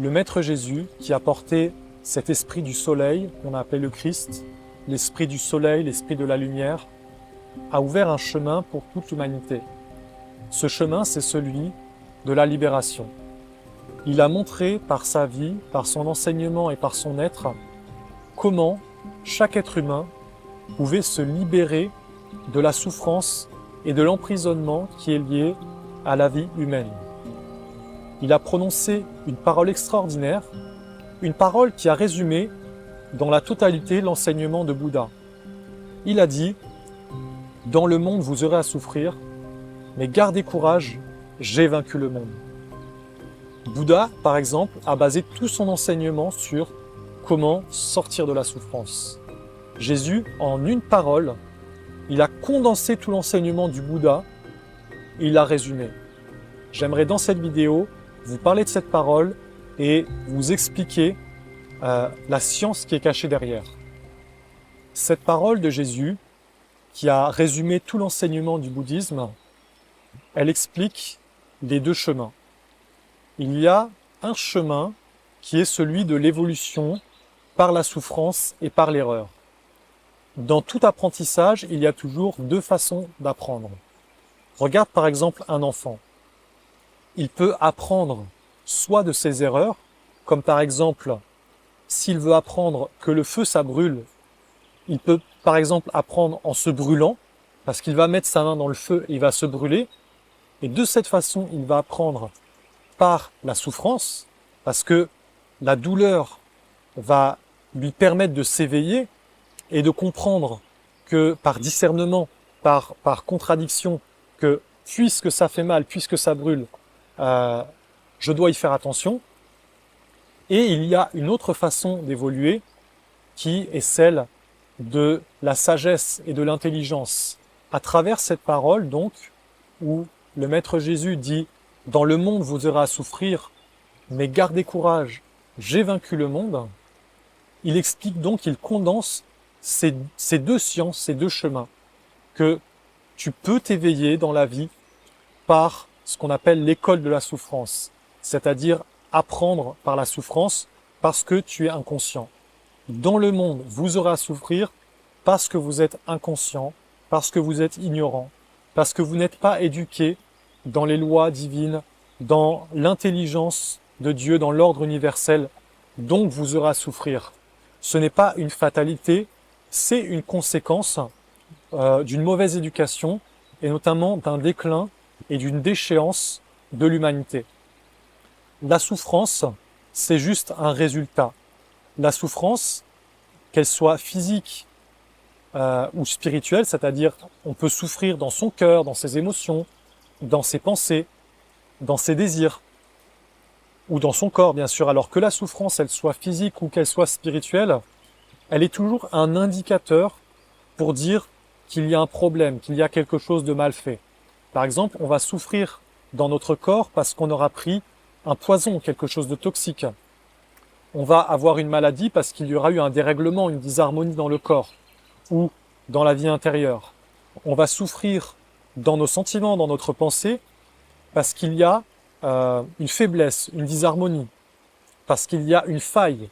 Le Maître Jésus, qui a porté cet esprit du soleil, qu'on a appelé le Christ, l'esprit du soleil, l'esprit de la lumière, a ouvert un chemin pour toute l'humanité. Ce chemin, c'est celui de la libération. Il a montré par sa vie, par son enseignement et par son être, comment chaque être humain pouvait se libérer de la souffrance et de l'emprisonnement qui est lié à la vie humaine. Il a prononcé une parole extraordinaire, une parole qui a résumé dans la totalité l'enseignement de Bouddha. Il a dit « Dans le monde vous aurez à souffrir, mais gardez courage, j'ai vaincu le monde ». Bouddha, par exemple, a basé tout son enseignement sur comment sortir de la souffrance. Jésus, en une parole, il a condensé tout l'enseignement du Bouddha et il l'a résumé. J'aimerais dans cette vidéo vous parler de cette parole et vous expliquer la science qui est cachée derrière. Cette parole de Jésus, qui a résumé tout l'enseignement du bouddhisme, elle explique les deux chemins. Il y a un chemin qui est celui de l'évolution par la souffrance et par l'erreur. Dans tout apprentissage, il y a toujours deux façons d'apprendre. Regarde par exemple un enfant. Il peut apprendre soit de ses erreurs, comme par exemple, s'il veut apprendre que le feu ça brûle, il peut par exemple apprendre en se brûlant, parce qu'il va mettre sa main dans le feu et il va se brûler, et de cette façon, il va apprendre par la souffrance, parce que la douleur va lui permettre de s'éveiller et de comprendre que par discernement, par contradiction, que puisque ça fait mal, puisque ça brûle, je dois y faire attention. Et il y a une autre façon d'évoluer qui est celle de la sagesse et de l'intelligence. À travers cette parole, donc, où le Maître Jésus dit « Dans le monde, vous aurez à souffrir, mais gardez courage, j'ai vaincu le monde », il explique donc, il condense ces deux sciences, ces deux chemins, que tu peux t'éveiller dans la vie par ce qu'on appelle l'école de la souffrance, c'est-à-dire apprendre par la souffrance parce que tu es inconscient. Dans le monde, vous aurez à souffrir parce que vous êtes inconscient, parce que vous êtes ignorant, parce que vous n'êtes pas éduqué dans les lois divines, dans l'intelligence de Dieu, dans l'ordre universel, donc vous aurez à souffrir. Ce n'est pas une fatalité, c'est une conséquence d'une mauvaise éducation et notamment d'un déclin et d'une déchéance de l'humanité. La souffrance, c'est juste un résultat. La souffrance, qu'elle soit physique ou spirituelle, c'est-à-dire on peut souffrir dans son cœur, dans ses émotions, dans ses pensées, dans ses désirs, ou dans son corps bien sûr, alors que la souffrance, elle soit physique ou qu'elle soit spirituelle, elle est toujours un indicateur pour dire qu'il y a un problème, qu'il y a quelque chose de mal fait. Par exemple, on va souffrir dans notre corps parce qu'on aura pris un poison, quelque chose de toxique. On va avoir une maladie parce qu'il y aura eu un dérèglement, une disharmonie dans le corps ou dans la vie intérieure. On va souffrir dans nos sentiments, dans notre pensée, parce qu'il y a une faiblesse, une disharmonie, parce qu'il y a une faille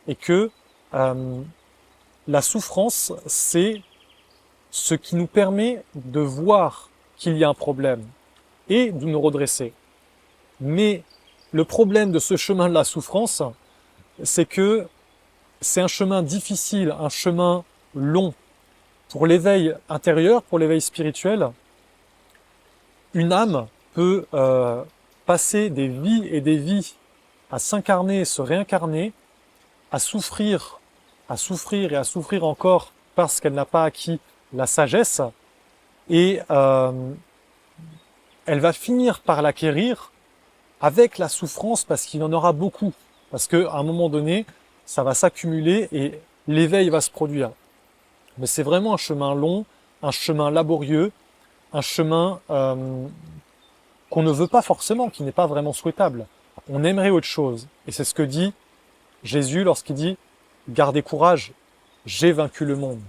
et que la souffrance, c'est ce qui nous permet de voir qu'il y a un problème et de nous redresser. Mais le problème de ce chemin de la souffrance, c'est que c'est un chemin difficile, un chemin long. Pour l'éveil intérieur, pour l'éveil spirituel, une âme peut passer des vies et des vies à s'incarner, se réincarner, à souffrir et à souffrir encore parce qu'elle n'a pas acquis la sagesse, et elle va finir par l'acquérir avec la souffrance parce qu'il en aura beaucoup, parce qu'à un moment donné, ça va s'accumuler et l'éveil va se produire. Mais c'est vraiment un chemin long, un chemin laborieux, un chemin qu'on ne veut pas forcément, qui n'est pas vraiment souhaitable. On aimerait autre chose. Et c'est ce que dit Jésus lorsqu'il dit « Gardez courage, j'ai vaincu le monde ».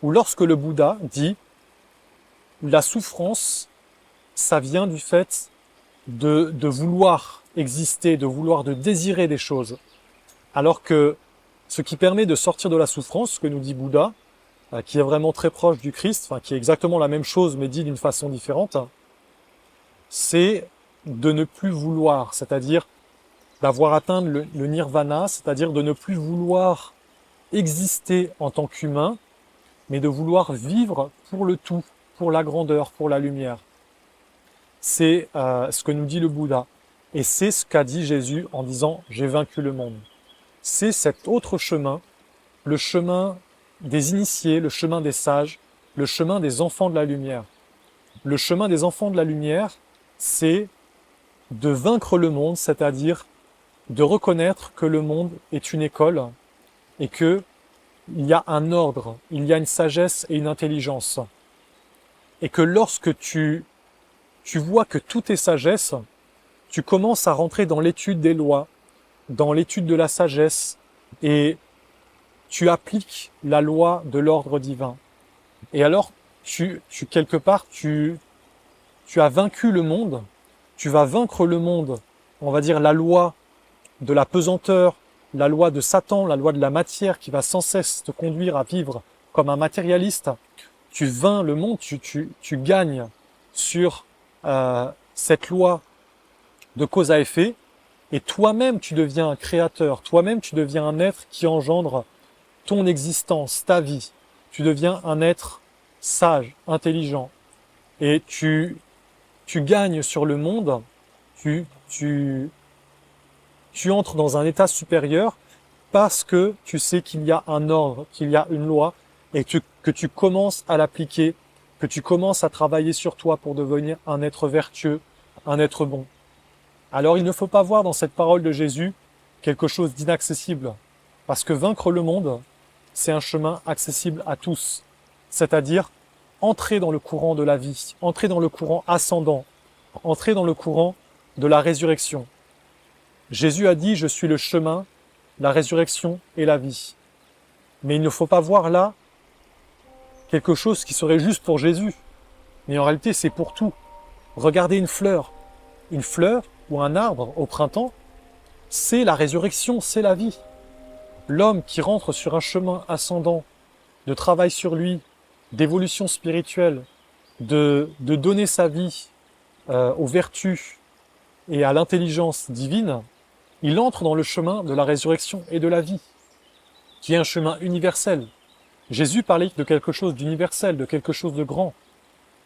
Ou lorsque le Bouddha dit « La souffrance, ça vient du fait de vouloir exister, de vouloir, de désirer des choses. Alors que ce qui permet de sortir de la souffrance, ce que nous dit Bouddha, qui est vraiment très proche du Christ, enfin, qui est exactement la même chose mais dit d'une façon différente, c'est de ne plus vouloir, c'est-à-dire d'avoir atteint le nirvana, c'est-à-dire de ne plus vouloir exister en tant qu'humain, mais de vouloir vivre pour le tout, pour la grandeur, pour la lumière. C'est ce que nous dit le Bouddha. Et c'est ce qu'a dit Jésus en disant « j'ai vaincu le monde ». C'est cet autre chemin, le chemin des initiés, le chemin des sages, le chemin des enfants de la lumière. Le chemin des enfants de la lumière, c'est de vaincre le monde, c'est-à-dire de reconnaître que le monde est une école et qu'il y a un ordre, il y a une sagesse et une intelligence. Et que lorsque tu vois que tout est sagesse, tu commences à rentrer dans l'étude des lois, dans l'étude de la sagesse, et tu appliques la loi de l'ordre divin. Et alors, quelque part, tu as vaincu le monde, tu vas vaincre le monde, on va dire la loi de la pesanteur, la loi de Satan, la loi de la matière qui va sans cesse te conduire à vivre comme un matérialiste. Tu vains le monde, tu gagnes sur cette loi de cause à effet, et toi-même tu deviens un créateur, toi-même tu deviens un être qui engendre ton existence, ta vie. Tu deviens un être sage, intelligent, et tu gagnes sur le monde, tu entres dans un état supérieur parce que tu sais qu'il y a un ordre, qu'il y a une loi, et que tu commences à l'appliquer, que tu commences à travailler sur toi pour devenir un être vertueux, un être bon. Alors il ne faut pas voir dans cette parole de Jésus quelque chose d'inaccessible, parce que vaincre le monde, c'est un chemin accessible à tous, c'est-à-dire entrer dans le courant de la vie, entrer dans le courant ascendant, entrer dans le courant de la résurrection. Jésus a dit « Je suis le chemin, la résurrection et la vie ». Mais il ne faut pas voir là quelque chose qui serait juste pour Jésus, mais en réalité c'est pour tout. Regardez une fleur ou un arbre au printemps, c'est la résurrection, c'est la vie. L'homme qui rentre sur un chemin ascendant, de travail sur lui, d'évolution spirituelle, de donner sa vie aux vertus et à l'intelligence divine, il entre dans le chemin de la résurrection et de la vie, qui est un chemin universel. Jésus parlait de quelque chose d'universel, de quelque chose de grand,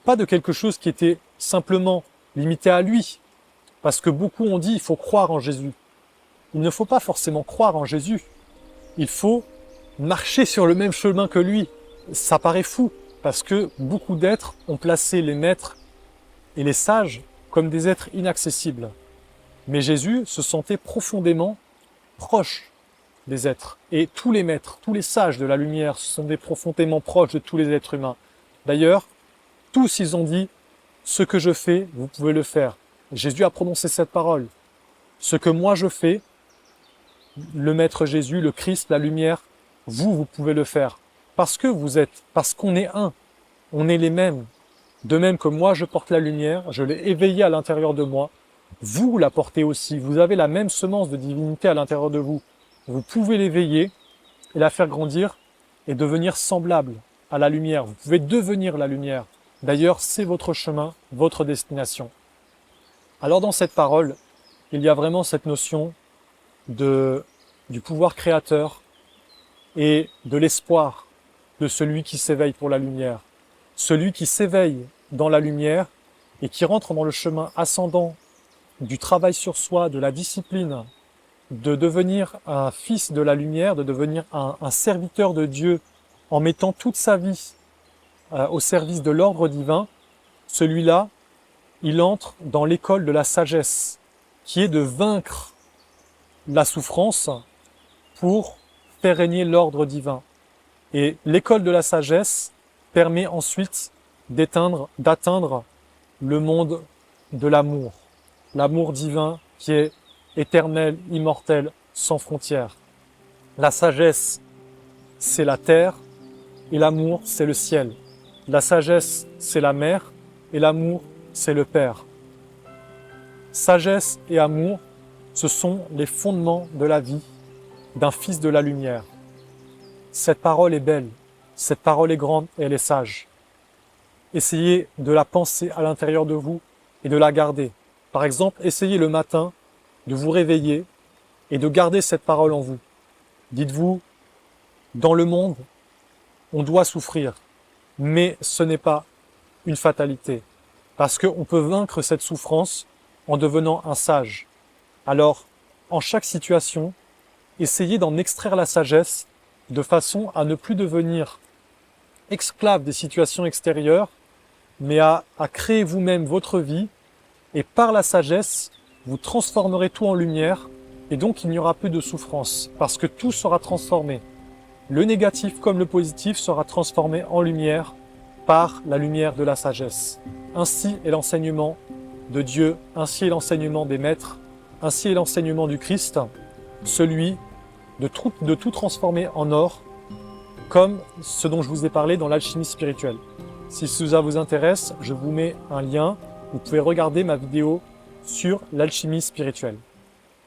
pas de quelque chose qui était simplement limité à lui, parce que beaucoup ont dit il faut croire en Jésus. Il ne faut pas forcément croire en Jésus, il faut marcher sur le même chemin que lui. Ça paraît fou, parce que beaucoup d'êtres ont placé les maîtres et les sages comme des êtres inaccessibles. Mais Jésus se sentait profondément proche des êtres. Et tous les maîtres, tous les sages de la lumière se sentaient profondément proches de tous les êtres humains. D'ailleurs, tous ils ont dit « Ce que je fais, vous pouvez le faire ». Jésus a prononcé cette parole. « Ce que moi je fais, le Maître Jésus, le Christ, la lumière, vous pouvez le faire. Parce que vous êtes, parce qu'on est un, on est les mêmes. De même que moi je porte la lumière, je l'ai éveillée à l'intérieur de moi, vous la portez aussi, vous avez la même semence de divinité à l'intérieur de vous. Vous pouvez l'éveiller et la faire grandir et devenir semblable à la lumière. Vous pouvez devenir la lumière. D'ailleurs, c'est votre chemin, votre destination. Alors dans cette parole, il y a vraiment cette notion du pouvoir créateur et de l'espoir de celui qui s'éveille pour la lumière. Celui qui s'éveille dans la lumière et qui rentre dans le chemin ascendant du travail sur soi, de la discipline, de devenir un fils de la lumière, de devenir un serviteur de Dieu en mettant toute sa vie au service de l'ordre divin, celui-là, il entre dans l'école de la sagesse, qui est de vaincre la souffrance pour faire régner l'ordre divin. Et l'école de la sagesse permet ensuite d'atteindre le monde de l'amour, l'amour divin qui est éternel, immortel, sans frontières. La sagesse, c'est la terre, et l'amour, c'est le ciel. La sagesse, c'est la mère, et l'amour, c'est le père. Sagesse et amour Ce sont les fondements de la vie d'un fils de la lumière. Cette parole est belle, cette parole est grande et elle est sage. Essayez de la penser à l'intérieur de vous et de la garder. Par exemple, essayez le matin de vous réveiller et de garder cette parole en vous. Dites-vous, dans le monde, on doit souffrir, mais ce n'est pas une fatalité, parce qu'on peut vaincre cette souffrance en devenant un sage. Alors, en chaque situation, essayez d'en extraire la sagesse de façon à ne plus devenir esclave des situations extérieures, mais à créer vous-même votre vie, et par la sagesse, vous transformerez tout en lumière, et donc il n'y aura plus de souffrance, parce que tout sera transformé. Le négatif comme le positif sera transformé en lumière par la lumière de la sagesse. Ainsi est l'enseignement de Dieu, ainsi est l'enseignement des maîtres, ainsi est l'enseignement du Christ, celui de tout transformer en or, comme ce dont je vous ai parlé dans l'alchimie spirituelle. Si ça vous intéresse, je vous mets un lien, vous pouvez regarder ma vidéo sur l'alchimie spirituelle.